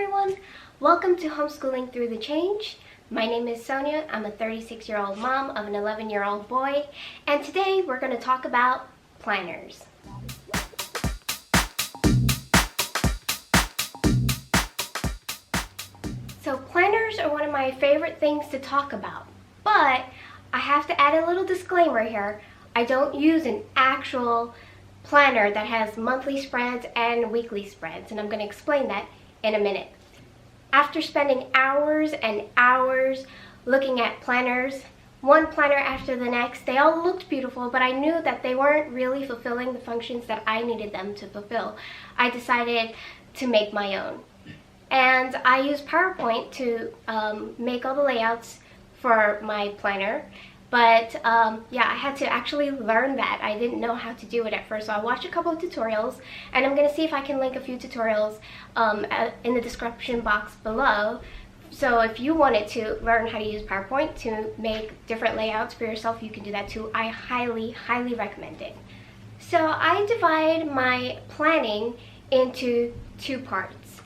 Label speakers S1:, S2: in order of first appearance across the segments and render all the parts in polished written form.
S1: everyone! Welcome to Homeschooling Through the Change. My name is Sonia. I'm a 36-year-old mom of an 11-year-old boy, and today we're going to talk about planners. So planners are one of my favorite things to talk about, but I have to add a little disclaimer here. I don't use an actual planner that has monthly spreads and weekly spreads, and I'm going to explain that in a minute. After spending hours and hours looking at planners, one planner after the next, they all looked beautiful, but I knew that they weren't really fulfilling the functions that I needed them to fulfill. I decided to make my own. And I used PowerPoint to make all the layouts for my planner. But yeah, I had to actually learn that. I didn't know how to do it at first, so I watched a couple of tutorials, and I'm going to see if I can link a few tutorials in the description box below. So if you wanted to learn how to use PowerPoint to make different layouts for yourself, you can do that too. I highly, highly recommend it. So I divide my planning into two parts.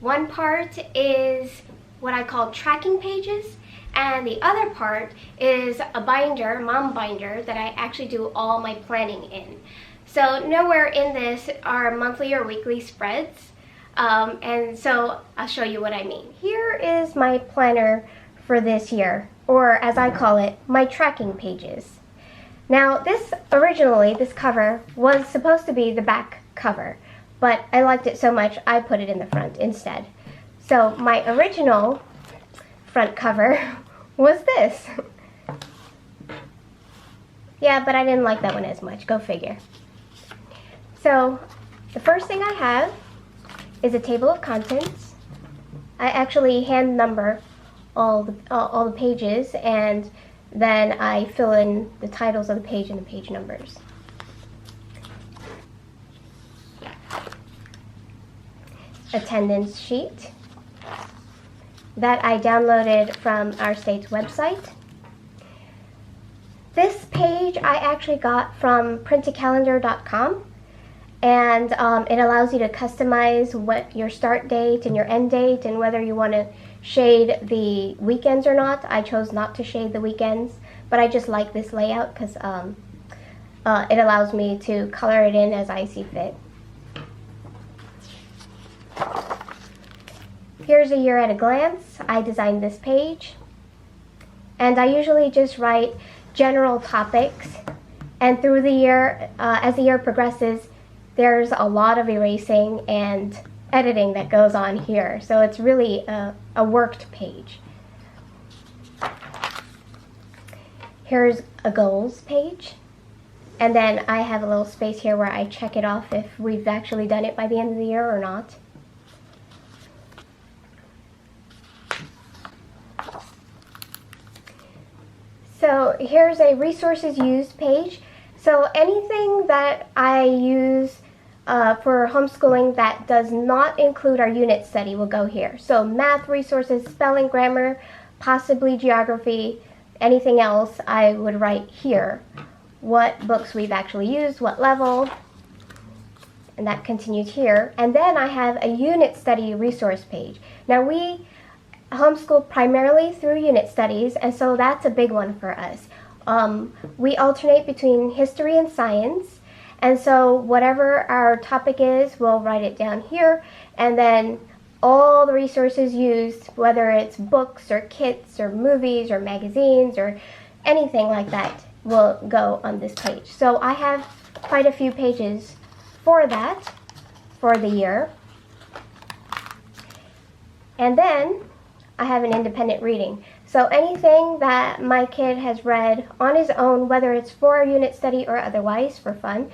S1: One part is what I call tracking pages, and the other part is a binder, mom binder, that I actually do all my planning in. So nowhere in this are monthly or weekly spreads, and so I'll show you what I mean. Here is my planner for this year, or as I call it, my tracking pages. Now this cover was supposed to be the back cover, but I liked it so much I put it in the front instead. So my original front cover was this. Yeah, but I didn't like that one as much, go figure. So the first thing I have is a table of contents. I actually hand number all the pages, and then I fill in the titles of the page and the page numbers. Attendance sheet that I downloaded from our state's website. This page I actually got from printacalendar.com, and it allows you to customize what your start date and your end date and whether you want to shade the weekends or not. I chose not to shade the weekends, but I just like this layout because it allows me to color it in as I see fit. Here's a year at a glance. I designed this page, and I usually just write general topics, and through the year, as the year progresses, there's a lot of erasing and editing that goes on here, so it's really a worked page. Here's a goals page, and then I have a little space here where I check it off if we've actually done it by the end of the year or not. So here's a resources used page. So anything that I use for homeschooling that does not include our unit study will go here. So math resources, spelling, grammar, possibly geography, anything else I would write here. What books we've actually used, what level, and that continues here. And then I have a unit study resource page. Now we homeschool primarily through unit studies, and so that's a big one for us. We alternate between history and science, and so whatever our topic is, we'll write it down here, and then all the resources used, whether it's books or kits or movies or magazines or anything like that, will go on this page. So I have quite a few pages for that for the year. And then I have an independent reading. So anything that my kid has read on his own, whether it's for a unit study or otherwise for fun,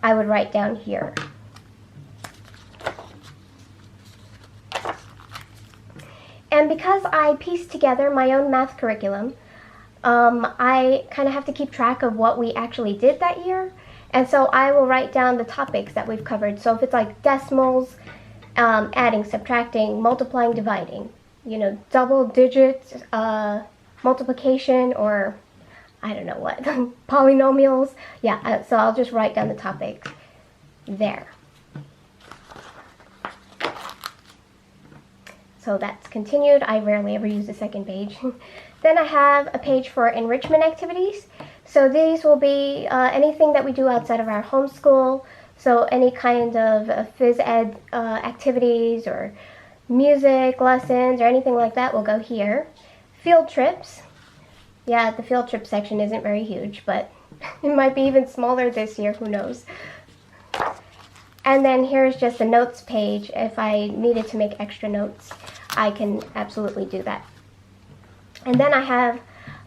S1: I would write down here. And because I pieced together my own math curriculum, I kind of have to keep track of what we actually did that year. And so I will write down the topics that we've covered. So if it's like decimals, adding, subtracting, multiplying, dividing, you know, double digit multiplication, or I don't know what, polynomials. Yeah, so I'll just write down the topics there. so that's continued. I rarely ever use the second page. Then I have a page for enrichment activities. So these will be anything that we do outside of our homeschool. So any kind of phys ed activities or music lessons or anything like that will go here. Field trips. Yeah, the field trip section isn't very huge, but it might be even smaller this year, who knows. And then here's just a notes page. If I needed to make extra notes, I can absolutely do that. And then I have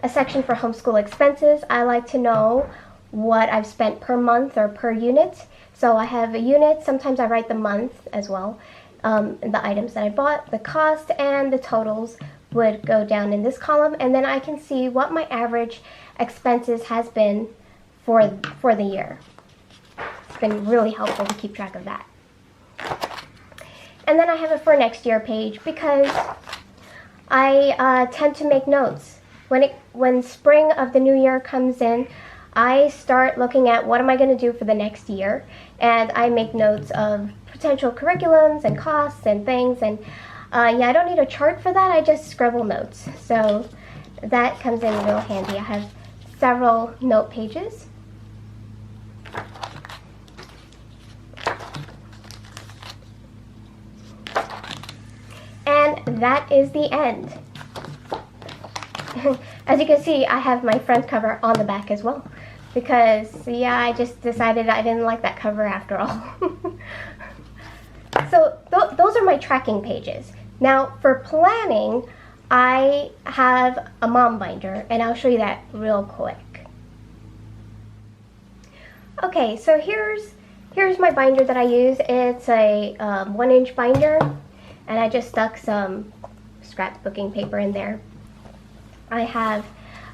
S1: a section for homeschool expenses. I like to know what I've spent per month or per unit. So I have a unit, sometimes I write the month as well, the items that I bought, the cost, and the totals would go down in this column, and then I can see what my average expenses has been for the year. It's been really helpful to keep track of that. And then I have a for next year page because I tend to make notes. When spring of the new year comes in, I start looking at what am I going to do for the next year, and I make notes of potential curriculums and costs and things, and yeah, I don't need a chart for that, I just scribble notes. So that comes in real handy. I have several note pages. And that is the end. As you can see, I have my front cover on the back as well, because yeah, I just decided I didn't like that cover after all. So those are my tracking pages. Now for planning, I have a mom binder, and I'll show you that real quick. Okay, so here's my binder that I use. It's a 1-inch binder, and I just stuck some scrapbooking paper in there. I have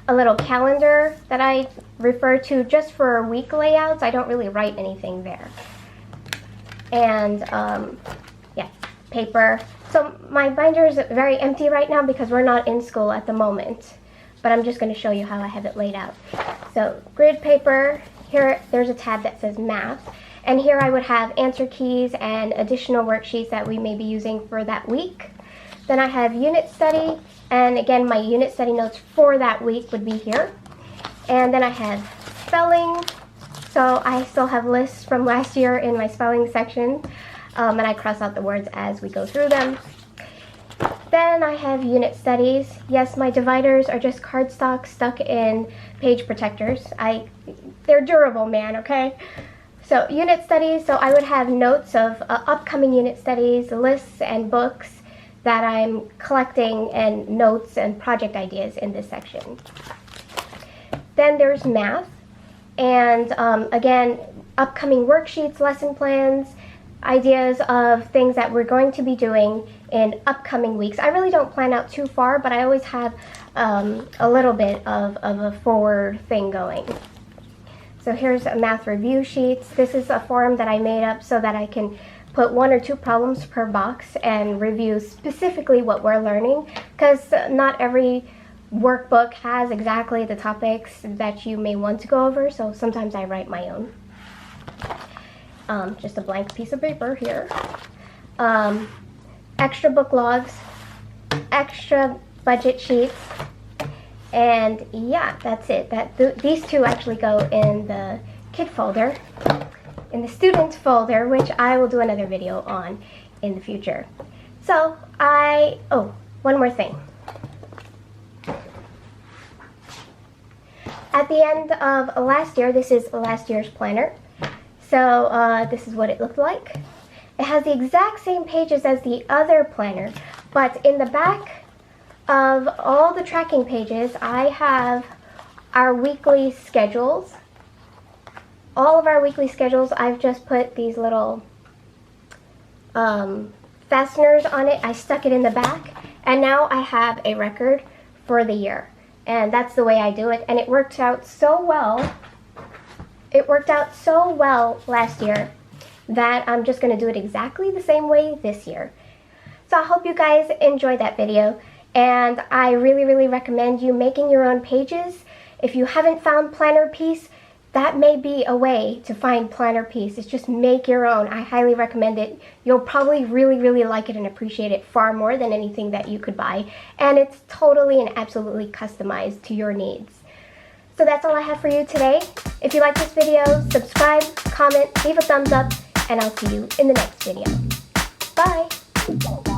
S1: a little calendar that I refer to just for week layouts. I don't really write anything there. And yeah, paper. So my binder is very empty right now because we're not in school at the moment, but I'm just going to show you how I have it laid out. So grid paper, here there's a tab that says math, and here I would have answer keys and additional worksheets that we may be using for that week. Then I have unit study, and again my unit study notes for that week would be here. And then I have spelling, so I still have lists from last year in my spelling section, and I cross out the words as we go through them. Then I have unit studies. Yes, my dividers are just cardstock stuck in page protectors. They're durable, man, okay? So unit studies, so I would have notes of upcoming unit studies, lists, and books that I'm collecting, and notes and project ideas in this section. Then there's math, and again, upcoming worksheets, lesson plans, ideas of things that we're going to be doing in upcoming weeks. I really don't plan out too far, but I always have a little bit of a forward thing going. So here's a math review sheets. This is a form that I made up so that I can put 1 or 2 problems per box and review specifically what we're learning, because not every workbook has exactly the topics that you may want to go over, so sometimes I write my own. Just a blank piece of paper here. Extra book logs, extra budget sheets, and yeah, that's it. These two actually go in the kid folder, in the student folder, which I will do another video on in the future. So oh, one more thing. At the end of last year, this is last year's planner. So this is what it looked like. It has the exact same pages as the other planner, but in the back of all the tracking pages, I have our weekly schedules. All of our weekly schedules, I've just put these little fasteners on it. I stuck it in the back, and now I have a record for the year. And that's the way I do it, and it worked out so well. It worked out so well last year that I'm just going to do it exactly the same way this year. So I hope you guys enjoyed that video, and I really, really recommend you making your own pages. If you haven't found Planner Piece, that may be a way to find planner peace. It's just make your own. I highly recommend it. You'll probably really like it and appreciate it far more than anything that you could buy. And it's totally and absolutely customized to your needs. So that's all I have for you today. If you like this video, subscribe, comment, leave a thumbs up, and I'll see you in the next video. Bye!